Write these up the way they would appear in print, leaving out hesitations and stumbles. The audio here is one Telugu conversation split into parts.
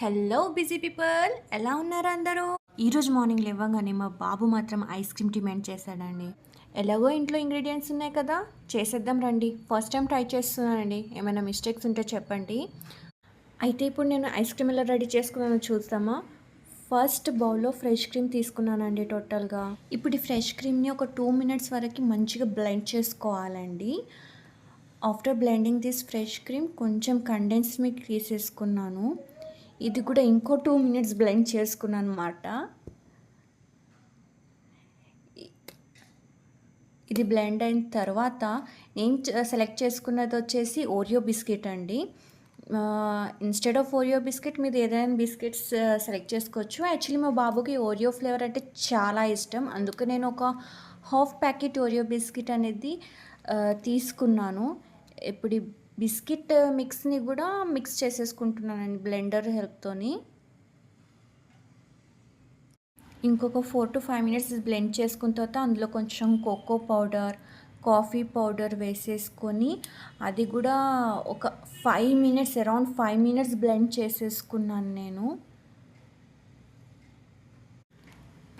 హలో బిజీ పీపుల్, ఎలా ఉన్నారు అందరూ? ఈరోజు మార్నింగ్ లేవగానే మా బాబు మాత్రం ఐస్ క్రీమ్ డిమాండ్ చేశాడండి. ఎలాగో ఇంట్లో ఇంగ్రీడియంట్స్ ఉన్నాయి కదా, చేసేద్దాం రండి. ఫస్ట్ టైం ట్రై చేస్తున్నానండి, ఏమైనా మిస్టేక్స్ ఉంటే చెప్పండి. అయితే ఇప్పుడు నేను ఐస్ క్రీమ్ ఎలా రెడీ చేసుకున్నానో చూద్దామా. ఫస్ట్ బౌల్లో ఫ్రెష్ క్రీమ్ తీసుకున్నానండి టోటల్గా. ఇప్పుడు ఈ ఫ్రెష్ క్రీమ్ని ఒక 2 మినిట్స్ వరకు మంచిగా బ్లెండ్ చేసుకోవాలండి. After blending this fresh cream కొంచెం కండెన్స్ మిల్క్ తీసేసుకున్నాను. ఇది కూడా ఇంకో 2 మినిట్స్ బ్లెండ్ చేసుకున్నాను అనమాట. ఇది బ్లెండ్ అయిన తర్వాత నేను సెలెక్ట్ చేసుకున్నది వచ్చేసి ఓరియో బిస్కెట్ అండి. ఇన్స్టెడ్ ఆఫ్ ఓరియో బిస్కెట్ మీరు ఏదైనా బిస్కెట్స్ సెలెక్ట్ చేసుకోవచ్చు. యాక్చువల్లీ మా బాబుకి ఓరియో ఫ్లేవర్ అంటే చాలా ఇష్టం, అందుకు నేను ఒక హాఫ్ ప్యాకెట్ ఓరియో బిస్కెట్ అనేది తీసుకున్నాను. ఇప్పుడు ఈ బిస్కెట్ మిక్స్ని కూడా మిక్స్ చేసేసుకుంటున్నానండి బ్లెండర్ హెల్ప్తోని. ఇంకొక 4 to 5 మినిట్స్ బ్లెండ్ చేసుకున్న తర్వాత అందులో కొంచెం కోకో పౌడర్, కాఫీ పౌడర్ వేసేసుకొని అది కూడా ఒక 5 మినిట్స్, అరౌండ్ 5 మినిట్స్ బ్లెండ్ చేసేసుకున్నాను నేను.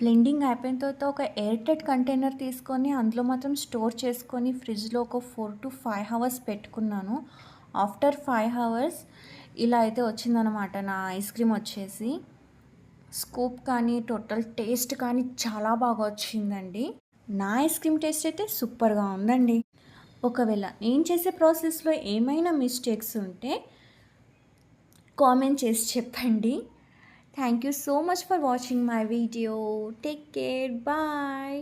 బ్లెండింగ్ అయిపోయిన తర్వాత ఒక ఎయిర్ టైట్ కంటైనర్ తీసుకొని అందులో మాత్రం స్టోర్ చేసుకొని ఫ్రిడ్జ్లో ఒక 4 to 5 అవర్స్ పెట్టుకున్నాను. ఆఫ్టర్ 5 అవర్స్ ఇలా అయితే వచ్చిందనమాట నా ఐస్ క్రీమ్ వచ్చేసి. స్కూప్ కానీ టోటల్ టేస్ట్ కానీ చాలా బాగా వచ్చిందండి. నా ఐస్ క్రీమ్ టేస్ట్ అయితే సూపర్గా ఉందండి. ఒకవేళ నేను చేసే ప్రాసెస్లో ఏమైనా మిస్టేక్స్ ఉంటే కామెంట్ చేసి చెప్పండి. Thank you so much for watching my video. Take care, bye.